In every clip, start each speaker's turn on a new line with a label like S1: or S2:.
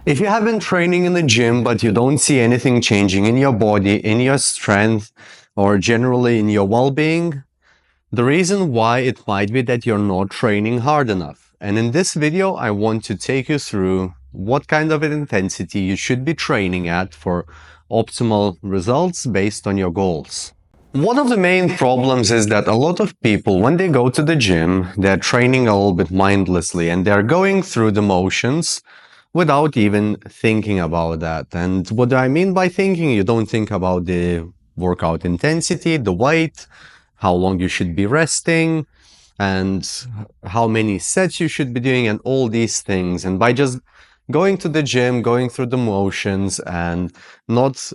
S1: If you have been training in the gym, but you don't see anything changing in your body, in your strength, or generally in your well-being, the reason why it might be that you're not training hard enough. And in this video, I want to take you through what kind of an intensity you should be training at for optimal results based on your goals. One of the main problems is that a lot of people, when they go to the gym, they're training a little bit mindlessly and they're going through the motions without even thinking about that. And what do I mean by thinking? You don't think about the workout intensity, the weight, how long you should be resting, and how many sets you should be doing, and all these things. And by just going to the gym, going through the motions, and not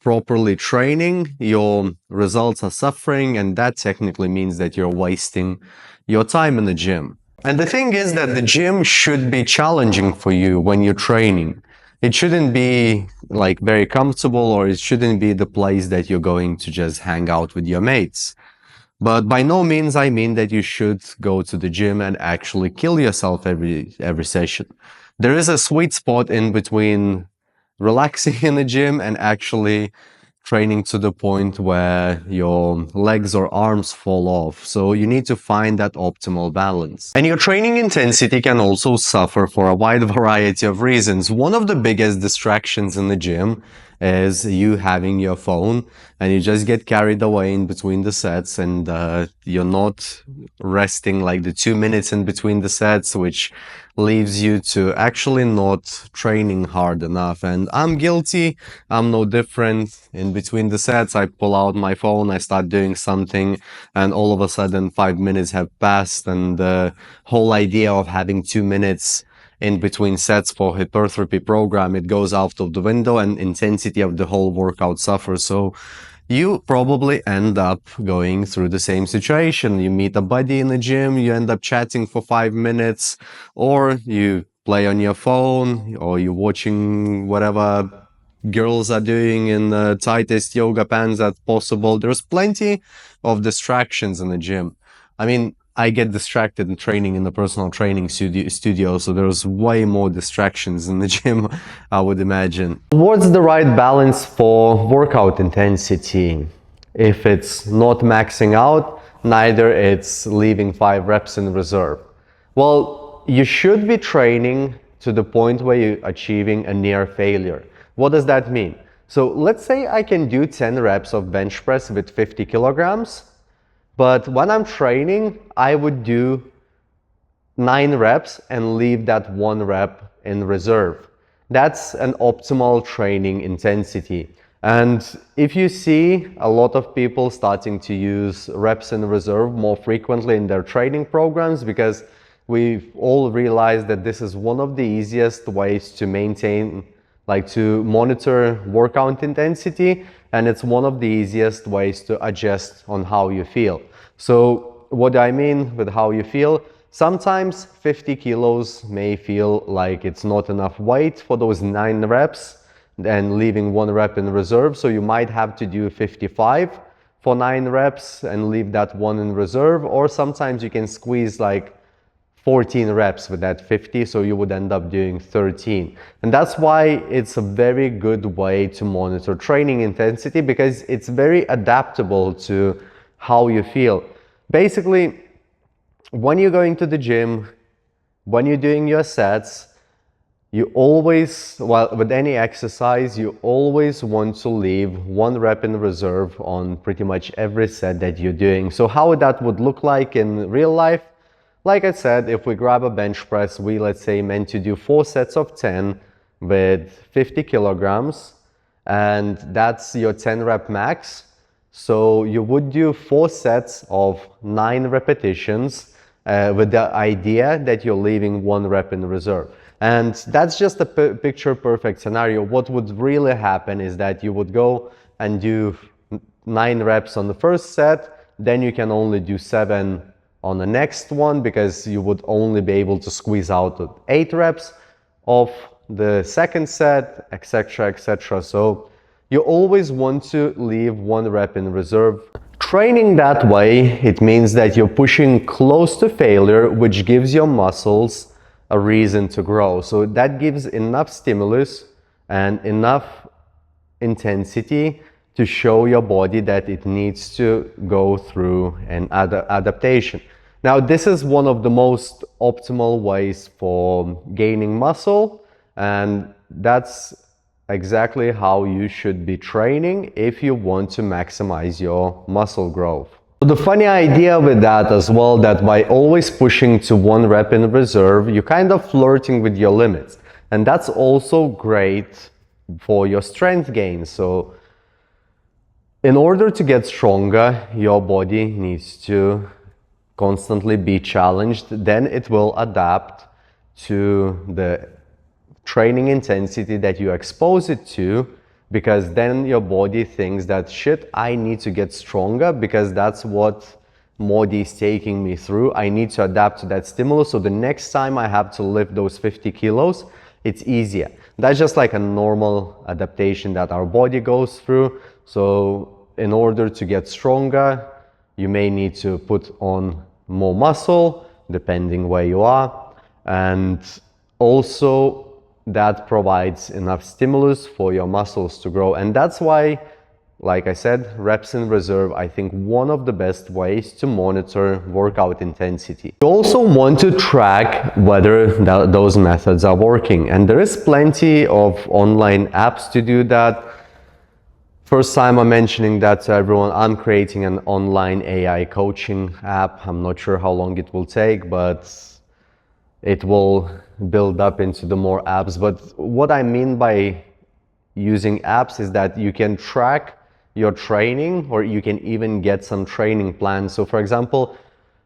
S1: properly training, your results are suffering, and that technically means that you're wasting your time in the gym. And the thing is that the gym should be challenging for you when you're training. It shouldn't be like very comfortable, or it shouldn't be the place that you're going to just hang out with your mates. But by no means I mean that you should go to the gym and actually kill yourself every session. There is a sweet spot in between relaxing in the gym and actually training to the point where your legs or arms fall off. So you need to find that optimal balance. And your training intensity can also suffer for a wide variety of reasons. One of the biggest distractions in the gym is you having your phone, and you just get carried away in between the sets, and you're not resting like the 2 minutes in between the sets, which leaves you to actually not training hard enough. And I'm guilty. I'm no different. In between the sets, I pull out my phone, I start doing something, and all of a sudden 5 minutes have passed, and the whole idea of having 2 minutes in between sets for hypertrophy program, it goes out of the window, and intensity of the whole workout suffers. So you probably end up going through the same situation. You meet a buddy in the gym, you end up chatting for 5 minutes, or you play on your phone, or you're watching whatever girls are doing in the tightest yoga pants that's possible. There's plenty of distractions in the gym. I mean, I get distracted in training in the personal training studio, so there's way more distractions in the gym, I would imagine. What's the right balance for workout intensity? If it's not maxing out, neither it's leaving 5 reps in reserve. Well, you should be training to the point where you're achieving a near failure. What does that mean? So let's say I can do 10 reps of bench press with 50 kilograms. But when I'm training, I would do 9 reps and leave that 1 rep in reserve. That's an optimal training intensity. And if you see a lot of people starting to use reps in reserve more frequently in their training programs, because we've all realized that this is one of the easiest ways to maintain, like to monitor workout intensity, and it's one of the easiest ways to adjust on how you feel. So what I mean with how you feel, sometimes 50 kilos may feel like it's not enough weight for those 9 reps and leaving 1 rep in reserve. So you might have to do 55 for 9 reps and leave that 1 in reserve. Or sometimes you can squeeze like 14 reps with that 50, so you would end up doing 13. And that's why it's a very good way to monitor training intensity, because it's very adaptable to how you feel. Basically, when you're going to the gym, when you're doing your sets, you always, well, with any exercise, you always want to leave 1 rep in reserve on pretty much every set that you're doing. So how that would look like in real life, like I said, if we grab a bench press, we, let's say, meant to do 4 sets of 10 with 50 kilograms, and that's your 10 rep max. So you would do 4 sets of 9 repetitions with the idea that you're leaving 1 rep in reserve. And that's just a picture perfect scenario. What would really happen is that you would go and do 9 reps on the first set, then you can only do 7 on the next one, because you would only be able to squeeze out 8 reps of the second set, etc., etc. So you always want to leave 1 rep in reserve. Training that way, it means that you're pushing close to failure, which gives your muscles a reason to grow. So that gives enough stimulus and enough intensity to show your body that it needs to go through an adaptation. Now, this is one of the most optimal ways for gaining muscle, and that's exactly how you should be training if you want to maximize your muscle growth. The funny idea with that as well, that by always pushing to 1 rep in reserve, you're kind of flirting with your limits. And that's also great for your strength gain. So in order to get stronger, your body needs to constantly be challenged. Then it will adapt to the training intensity that you expose it to, because then your body thinks that, shit, I need to get stronger because that's what Modi is taking me through. I need to adapt to that stimulus. So the next time I have to lift those 50 kilos, it's easier. That's just like a normal adaptation that our body goes through. So in order to get stronger, you may need to put on more muscle, depending where you are. And also, that provides enough stimulus for your muscles to grow. And that's why, like I said, reps in reserve, I think one of the best ways to monitor workout intensity. You also want to track whether those methods are working. And there is plenty of online apps to do that. First time I'm mentioning that to everyone, I'm creating an online AI coaching app. I'm not sure how long it will take, but it will build up into the more apps. But what I mean by using apps is that you can track your training, or you can even get some training plans. So for example,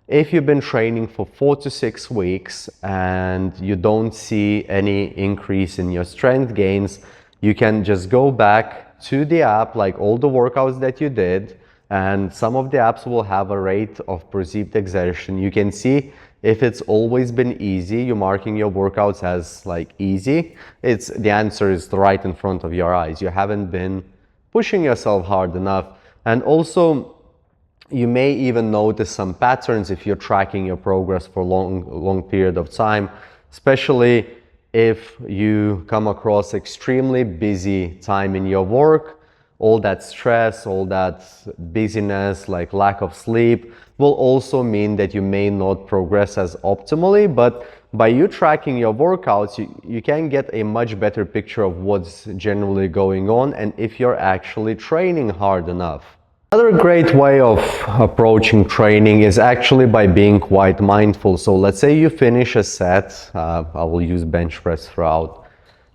S1: if you've been training for 4 to 6 weeks and you don't see any increase in your strength gains, you can just go back to the app, like all the workouts that you did, and some of the apps will have a rate of perceived exertion. You can see if it's always been easy, you're marking your workouts as like easy, the answer is right in front of your eyes. You haven't been pushing yourself hard enough. And also, you may even notice some patterns if you're tracking your progress for a long period of time, especially if you come across extremely busy time in your work. All that stress, all that busyness, like lack of sleep, will also mean that you may not progress as optimally. But by you tracking your workouts, you can get a much better picture of what's generally going on and if you're actually training hard enough. Another great way of approaching training is actually by being quite mindful. So let's say you finish a set, I will use bench press throughout.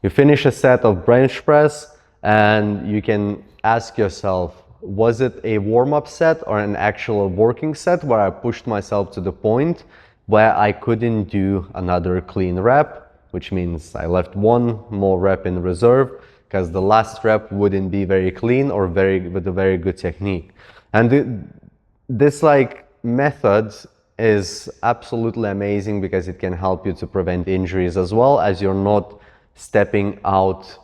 S1: You finish a set of bench press and you can ask yourself, was it a warm-up set or an actual working set where I pushed myself to the point where I couldn't do another clean rep, which means I left one more rep in reserve because the last rep wouldn't be very clean or with a very good technique. And this like method is absolutely amazing because it can help you to prevent injuries, as well as you're not stepping out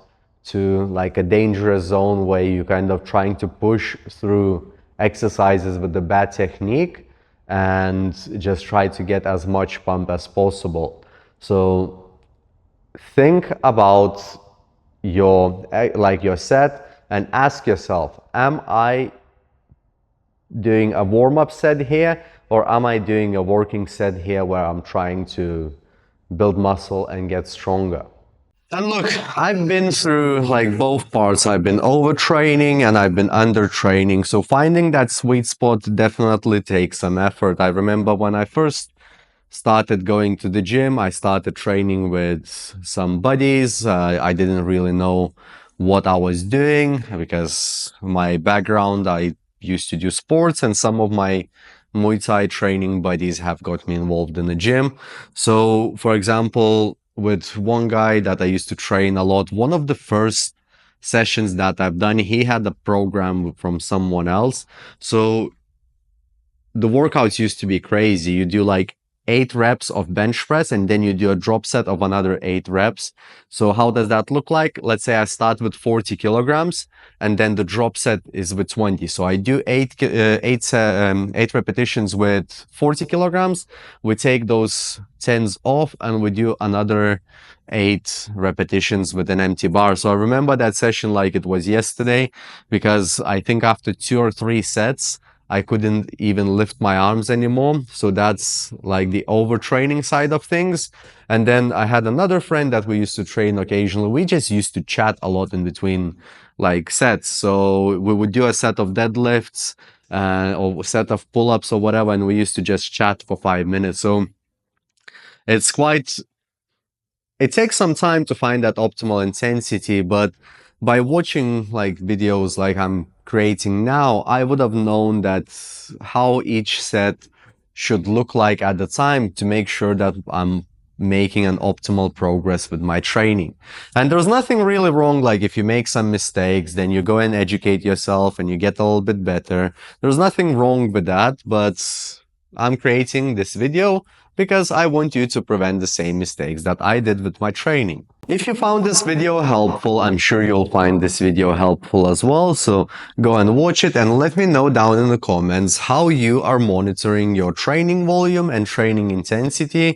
S1: to like a dangerous zone where you're kind of trying to push through exercises with the bad technique and just try to get as much pump as possible. So think about your set and ask yourself, am I doing a warm-up set here, or am I doing a working set here where I'm trying to build muscle and get stronger? And look, I've been through like both parts. I've been overtraining and I've been undertraining. So finding that sweet spot definitely takes some effort. I remember when I first started going to the gym, I started training with some buddies. I didn't really know what I was doing because my background, I used to do sports, and some of my Muay Thai training buddies have got me involved in the gym. So for example, with one guy that I used to train a lot, one of the first sessions that I've done, he had a program from someone else. So the workouts used to be crazy. You do like 8 reps of bench press, and then you do a drop set of another 8 reps. So how does that look like? Let's say I start with 40 kilograms and then the drop set is with 20. So I do 8 repetitions with 40 kilograms. We take those 10s off and we do another 8 repetitions with an empty bar. So I remember that session like it was yesterday, because I think after 2 or 3 sets, I couldn't even lift my arms anymore. So that's like the overtraining side of things. And then I had another friend that we used to train occasionally. We just used to chat a lot in between like sets. So we would do a set of deadlifts or a set of pull-ups or whatever, and we used to just chat for 5 minutes. So it's quite, it takes some time to find that optimal intensity, but by watching like videos like I'm creating now, I would have known that how each set should look like at the time to make sure that I'm making an optimal progress with my training. And there's nothing really wrong, like if you make some mistakes, then you go and educate yourself and you get a little bit better. There's nothing wrong with that, but I'm creating this video because I want you to prevent the same mistakes that I did with my training. If you found this video helpful, I'm sure you'll find this video helpful as well. So go and watch it and let me know down in the comments how you are monitoring your training volume and training intensity